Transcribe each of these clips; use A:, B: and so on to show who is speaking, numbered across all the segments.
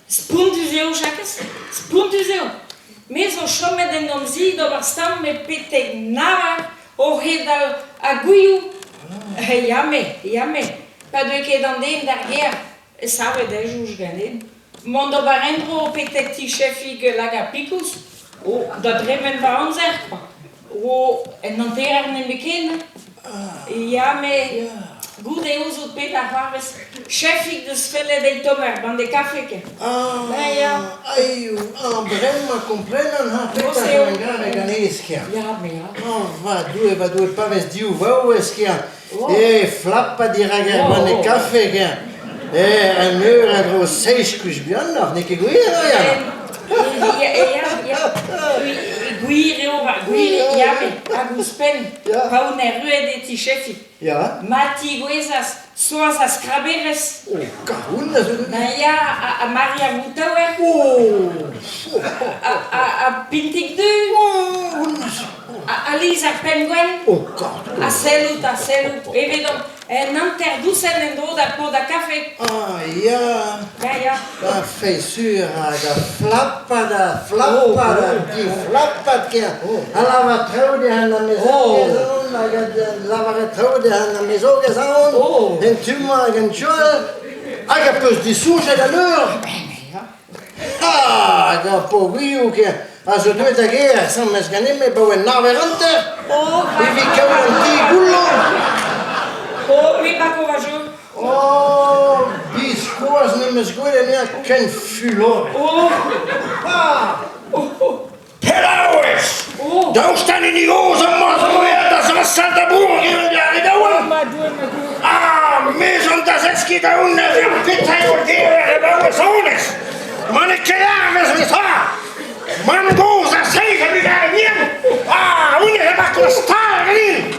A: Spuntuzeu, Jacques, spuntuzeu. Mas o chame de nomzi do bastam me petegnava o reda aguio. Iame. Pas de que dans des derrière, ça veut dire que je gagne. Mondo barendro petecti chefi que la gapicus, o da dreven baanzer. O non ter ne bekende. Iame. Goede uso Peter Harris, chefi de Svelle de Tomer, van de café.
B: Bremma comprenen ha Peter Mangare Ganeskia. Va due paves diu vaueskia. Flappa di raga van de café. En euro dro 6 kus bien af, nek guira ja. Agus pen, pau ne rue de ti chefi. Ja.
A: Mati goesas, soas as craberes.
B: Kahunda so.
A: A Maria Mutauer. A Pintig du. A Lisa Penguin. A Selut. Evidom, nanter dusen en do da po da café.
B: Ja. Da fessura, da flappa, di flappa che alla traude alla maison, la traude alla maison che sono, en tu magen chol, aga pus di suche da lur. Da poguio che a so due taghe, sam mesganemme po en naverante. E vi cavolo di gullo.
A: Mi pa courageux.
B: Biscoas ne me sguide ne ken fulor. Pelaues! Da staan in die roze mazzelweer, dat is een Santa-Boer in de Aridawa. Meson das es geht da unten, bitte und der blaue Sohnes. Meine Kelaves mit ha. Man goza seja de galinha. Unha va costar ali.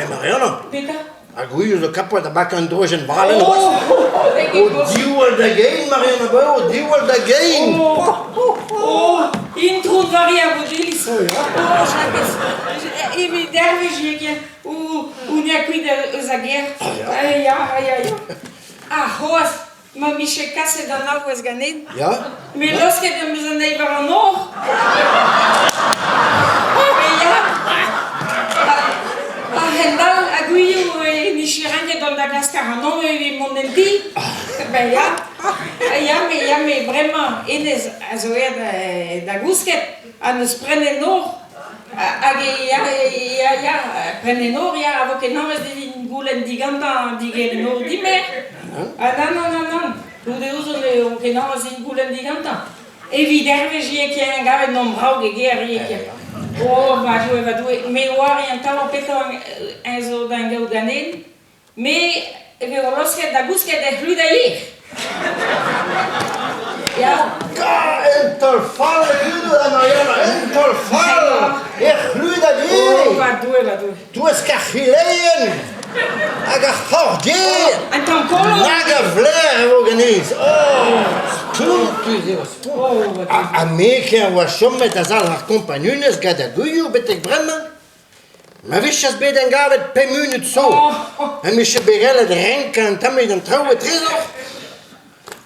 B: Mariano.
A: Peter?
B: Aguio do capo da baca androgen valen. O duel da game, Mariano, o duel da game.
A: Intro varia bugilis. Evi dervish que o nequida zagueiro. Arroz, mas me checasse da nova esganei.
B: Ja?
A: Me los que temos andei para nor. Hendal aguio ni chiranje dans la cascarano e monenti. Me vraiment enes azoer da gusket a nos prene nor. Prene nor avo que não es de gulen diganta digere nor di me. Non. Tu de uso le que não es de gulen diganta. Evidente que é gave non brau gegerie que. Va due. Me orientalo peto enzo dangel ganen. Me veloske da guske de hluda ich. Ja.
B: Entorfal, hluda da Mariana, entorfal. Hluda di.
A: Va due.
B: Tu es cachileien. Aga horde.
A: Anton Kolo.
B: Naga vler organis. A me che a shomme da sala compagnunes gada guyu betek bremma. Ma visches be den gavet pe minut so. En mische begelle de renken tamme den traue tresor.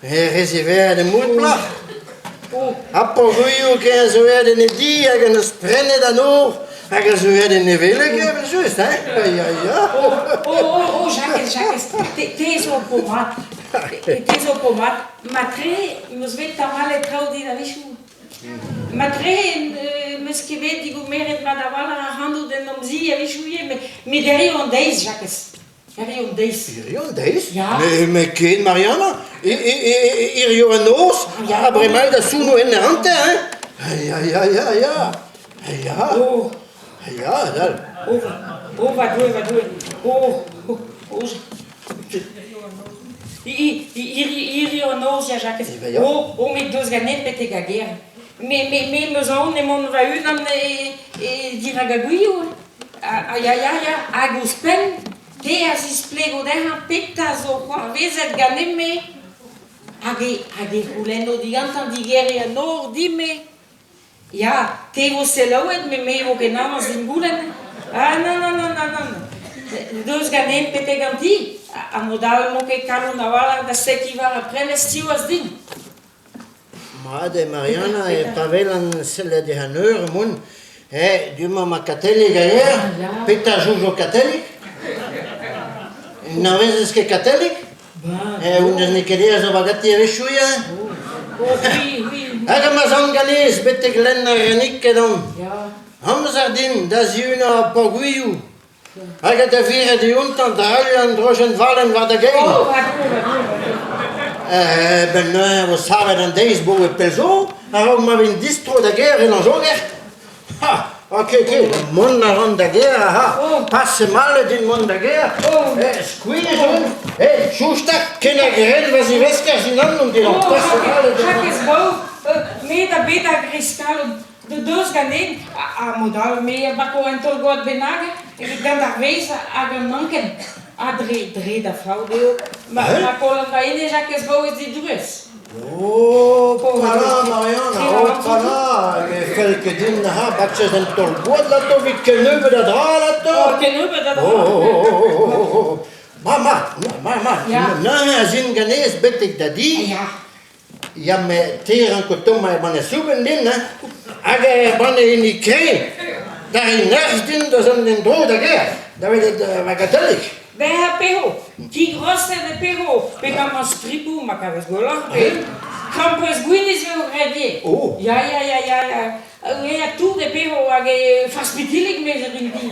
B: Resiver de moedblach. Appo guyu che so werden ne di agen sprenne da no. Aga so werden ne wille geben just, hè? Ja.
A: Jacques, te so pomat. Matre, nos vet tamale traudi da vishu. Matre, mesqueve digo meret madavala hando de nomzi a vishu me derion deis, Jacques. Derion deis? Ja.
B: Me ken Mariana? Irion nos? Ja, bremal da suno in hante, hè? Ja. Ja, dal.
A: Va due. Irion nos, ja, Jacques. Me dos ganet pete gaguer. Me mezon ne mon va unam e diragaguio. Agus pen. Te asis plego deha peta zo vezet ganemme. Age hulendo digantan digeria nor dime. Ja, te vo selauet me vo que namas dingulen. Non. Dos ganem pete ganti. A modal mo que calo navala da se que va a prene stiwas din.
B: Maar de Mariana heeft daar wel een celle de honneur, man. Du ma katholiek hier. Peter Jojo katholiek. Nou is het katholiek. Und das nicht gedeh, so was hat die Rischuja?
A: Oui.
B: Aga ma zanganes, bitte Glenna Renicke dan.
A: Ja.
B: Hamzardin, das Juna Poguiu. Aga der Viere die Unter, der Allian Droschen Wallen war dagegen.
A: Oh, wat
B: Ben, was haben wir dann deze boe peso? Waarom maar in distro de guerre en zo echt? Ha, oké, de mond naar de guerre, ha. Passe mal den mond de guerre. Squeeze, Schuster, keine gereden, was ich weiß, dass sie nan und die noch passe mal.
A: Jacques Bou, meter beta cristal, de dos ganen, a modal meia bako en tol god benage, ik ben daar wezen, a gemanken. A drie da vrouw deel. Maar kolen bij in Jacques Bou is die drus.
B: Oh, para Mariana, oh para, quelke dingen ha, bakjes en tol god lato, wie kenube dat ha lato.
A: Oh, kenube dat ha.
B: Oh. Mama, na zin ganes betek da di.
A: Ja.
B: Ja me teren kotom maar bane suben din, hè. Aga bane in die kring. Daar in nergens din, dat is een dode geer. Dat weet het magatelig.
A: Bij haar peho, die grootste de peho, we gaan maar strippen, maar kan het wel lachen. Campus Guinness wil rijden.
B: Oh.
A: Ja. Ja, toe de peho, waar je vastbetielig mee zit in die.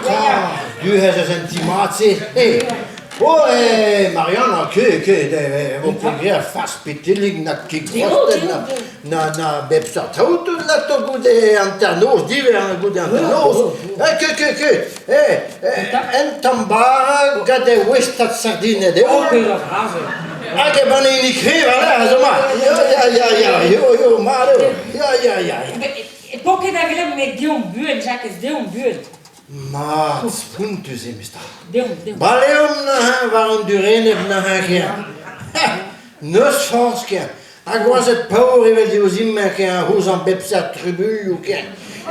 A: Ja.
B: Du has een intimatie. Oh, Mariana, wat probeer vastbetielig na kikrosten, na bepsat auto, laat toch goede anternoos, die weer een goede anternoos. En tambara, ga de west dat sardine de
A: Oh, je dat hazen.
B: Ake bane in die kring, voilà, zo maar. Ja, maar. Ja.
A: Pokke daar gelem met Dion Buurt, Jacques Dion Buurt.
B: Maar, spuntus is dat.
A: Dion.
B: Baleum na waarom du reden na haar. Neus forske. Ik was het power even die was immer kein hoe aan bepsa tribul ken.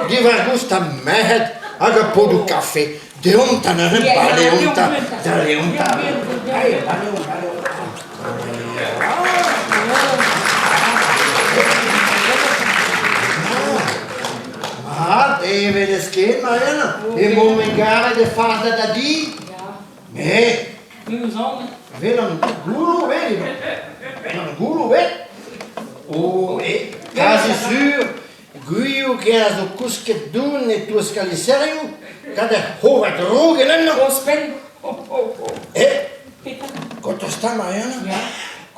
B: Die was gust am mehet, aga podu café. De onta na baleum. Ah, even het kind, Mariana. In momentare de vader dat die.
A: Ja.
B: Nee.
A: Nu zo.
B: Wil een guru weet. Oh, quasi sûr. Guiu que as o cusque doen e tu scaliserio. Cada hova drogen en nog.
A: Gospel. Peter.
B: Quanto sta Mariana?
A: Ja.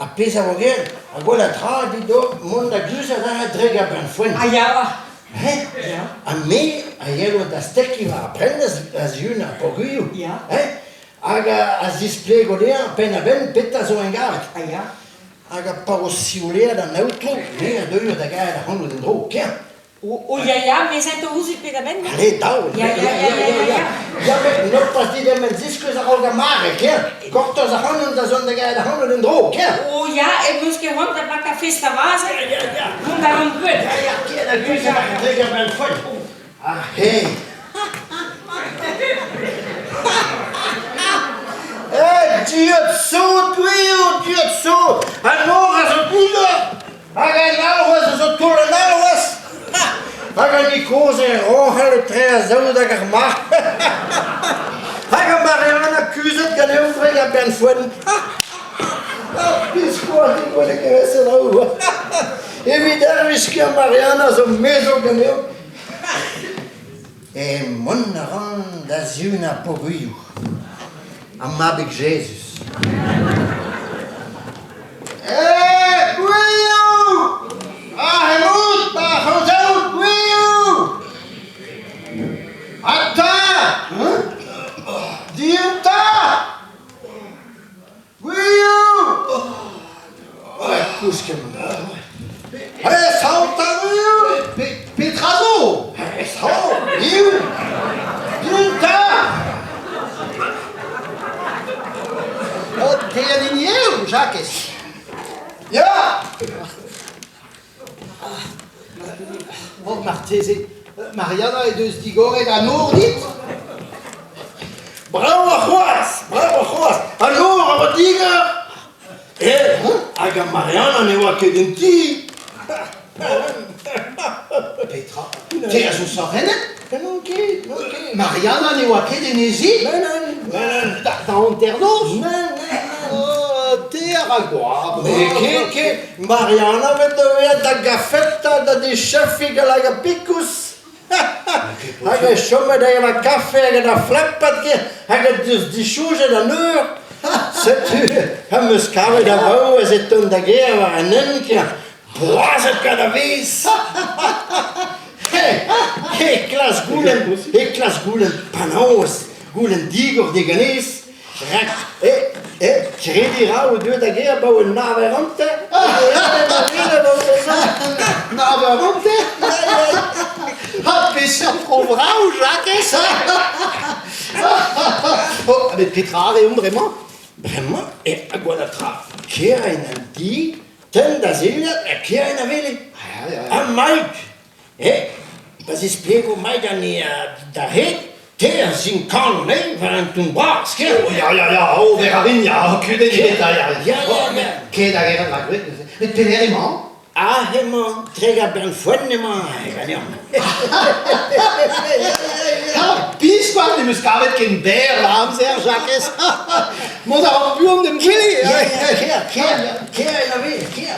B: A pesa vogel. Agora tra di do monda giusa da drega ben fuen.
A: Ah ja.
B: Ja. A me a jelo da stecki va aprendes as juna poguiu.
A: Ja.
B: Aga as displego lea pena ben petta so engaret.
A: Ah ja.
B: Aga parossiolea da neutro, lea doio da gaia da hondo den dro, kern.
A: Oh ja, we zijn toch hoe zit Peter Ben?
B: Allee, dau.
A: Ja.
B: Ja, maar nog pas die de mensisco sa olga mare, kern. Korto sa hondo da zon da gaia da hondo den dro, kern.
A: Oh ja, ik moest gewoon dat bakken festa wazen.
B: Ja.
A: Toen daarom goed.
B: Ja, kern, da giusa da drega ben fuen. Ah, hey. Dieu so. Allora so culo. Aga nauas so tolle nauas. Aga die cose rohele tre zo da gemacht. Aga Mariana küset kan eu frega ben fun. Bis vor die wolle gewesen ro. Evident que Mariana so meso kan eu. Monnaran da zuna poguiu. Amabig Jesus. Guiu! Helmut, José, Guiu! Atta! Dienta! Guiu! Cusque, salta, Guiu! Petrazo! Guiu! Dienta! Tem alinheu, Jacques? Ja!
C: Oh, Martese, Mariana est de Stigore da Noordit.
B: Bravo, Juas! Allora, Rodiga! Aga Mariana ne oa ket un ti.
C: Petra, te a zo sorrenet?
B: Non ket, non ket.
C: Mariana ne oa ket en ezi?
B: Non.
C: Da anternoz?
B: Non.
C: Te a ragoar.
B: Ket. Mariana vet da gafetta da de chefig a picus. Aga chome da eva café aga da flappat ket. Aga di chouge da neur. Setu, am eus kavet da vau ez et ton da ger war an enker. Boazet gant a vez. Klas goulen panaos, goulen digor de ganez. Kredi rao deu da ger bau en naverante.
C: Naverante? Ha, peseurt pro vrao, Jacques? Oh, mais Petra, reom bremañ?
B: Bremañ, a gwad a tra. Kea en an di, ten da zeliat, kea en a vele. A maik. Bas esplego maik an da het, te a zin kanon war an tun bras, kea.
C: Oh, ja, over a vin, ja, kudet i deta,
B: Ja.
C: Ket a ger an lagret, met peler emañ?
B: Hemañ, treg a bern fouenn emañ, ganeam.
C: Ha, piskoal ne meus kavet ken ber la amzer, Jacques. Mont a ran buom dem gwele.
B: Kea en a vele, kea.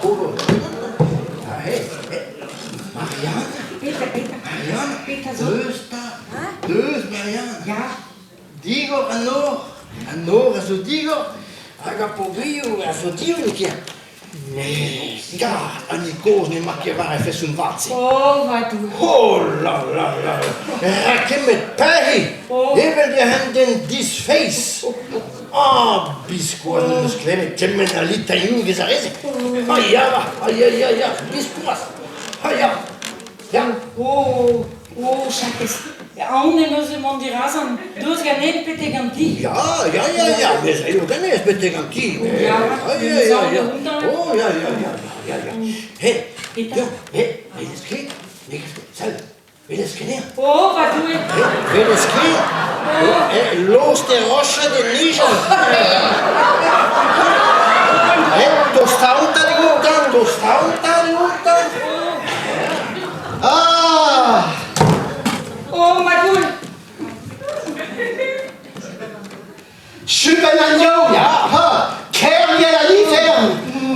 B: Kogo. Mariana.
A: Peter, so.
B: Deus, Mariana.
A: Ja.
B: Digor an nor a zo digor, hag a pobrio a zo digor ket. An e koz ne mak var e fes un vatse.
A: Oh, wat du.
B: Oh la. Rakemet pahi. Evel de han den dis face. Biskoaz ne eus klemet kemmen a lit a ingez a reze. Ya, biskoaz. Ja.
A: Oh, Jacques. On est nos emon dirazan, deus ganet pete ganti.
B: Ja, mais a yo ganez bete ganti.
A: Ja.
B: Vedes ket? Sal, vedes ket?
A: Oh, wat du.
B: Vedes ket? Los de rocha de Niger. Tostaunta de guntan.
C: Ah!
A: Oh, wat du.
C: Chupen an yo, ja, ha! Kergel a divern!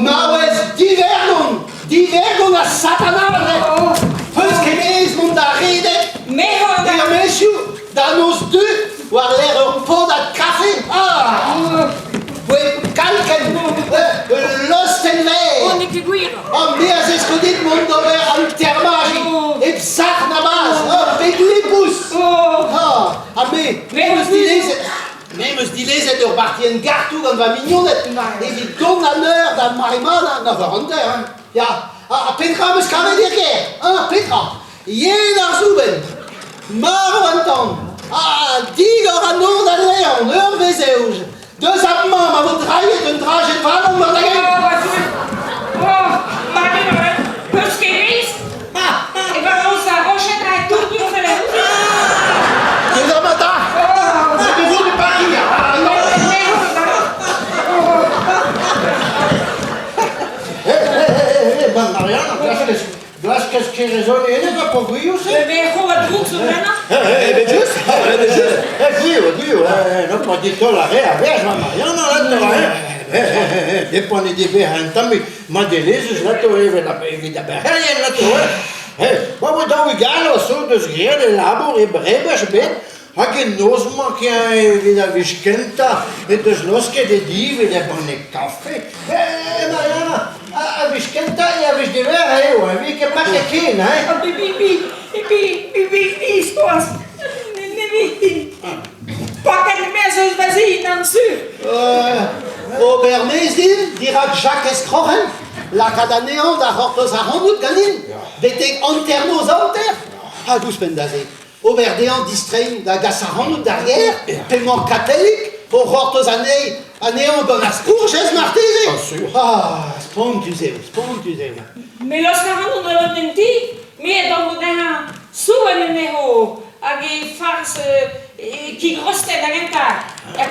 C: Mawez divergon a satanare! Feus kenez mont da redet!
A: Meho
C: Da mesiou, da nos deux, war l'air ur pot a kafe! Kalken! Losten
A: Oh,
C: vei!
A: ne ket gwir.
C: Me a zeskodit mont d'ober an termagi! E psach na baz! Peg lepous! Me meus dilezet ur bartien gartoù gant va mignonnet! Evit don an eur da marimana na varanter! Ya, a Petra meus kavet er ger! Petra! Yen ar zouben! Mar an tan! Digor an nor da leon, ur vezeuj! Deus ap mam a vo draiet un drajet valon mar da gen!
A: Oh, wat du. Oh, Marie, peus ket riz. E va roz a rochet a tout dur de la route.
C: Deus ap mata! Se te vo de Paris!
B: Mariana, glas que rezone ene va pobrio se?
A: Meho wat druk zo rena.
B: Guio, non può dire la rea, ma Mariana la depone di behantam, ma de leses la torre la evita bergen la torre. Ma wo da galo so dos grede labor e brebes bet, a che nosma che evita viskenta e dos loske de dive de bonne caffè. Mariana, a viskenta e a vis de vera eu, vi che parte che,
A: Bibi, scoas. Ne. Paket mesos vazi nan sur.
C: Ober mezin, dirak Jacques Escrochen, la kadanean da hortoz a randout ganin, betek anternoz anter. Ha gous pendaze. Ober dean distrein da gas a randout derrière, pement katelik, po hortoz anean gant a skourchez marteze. Spontus eo.
A: Me los caran on the ti. Me dan mo da souven neho. hag farz ki grostet hag enta.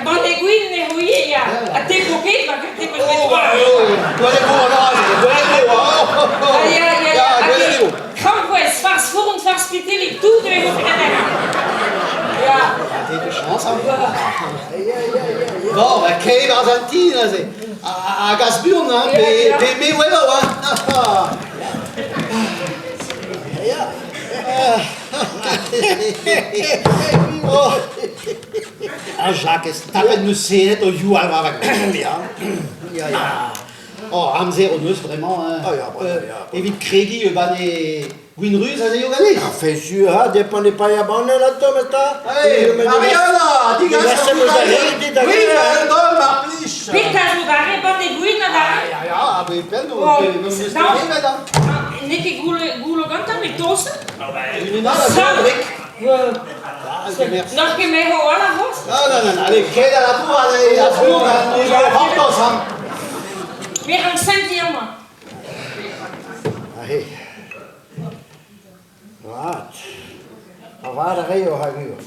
A: Bandegouin ne hoie ya. A te poket, bak a te Krampouez, farz fourn, farz pitelik, tout de ho prenen. Ja.
C: T'as de chance, hein? Bon, bah, Cave Argentine, c'est. À Gasburn, hein? Mais ouais, hein? Ah, Jacques, t'as pas de me ser, t'as eu à la Oh, Amzer, on vraiment, hein? Évite Craigie, Bané. Winrus, ça c'est gagné.
B: Fait sûr, hein, dépendez pas à bonne là, Tom, ça.
C: Allez, Mariana, dis gars, ça vous allez. Oui, non, ma pliche.
A: Pekaz o dare, bandegouin a dare.
C: Ja, aber ich bin
A: Oh,
C: nur,
A: Neke gulo ganta me tosa.
C: une nana, Rick.
A: Nog ke me ho ala vos.
C: Non, allez, queda la tua, allez, la tua, nous allons hoppas, hein.
A: Meer een centième.
B: Ahí. Right. Avada Rio, Hagio.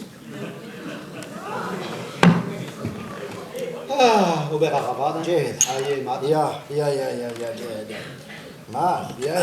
C: Ah, Robert Aravad, hein.
B: Jed.
C: Allez, Matt.
B: Ja. Mal, ja.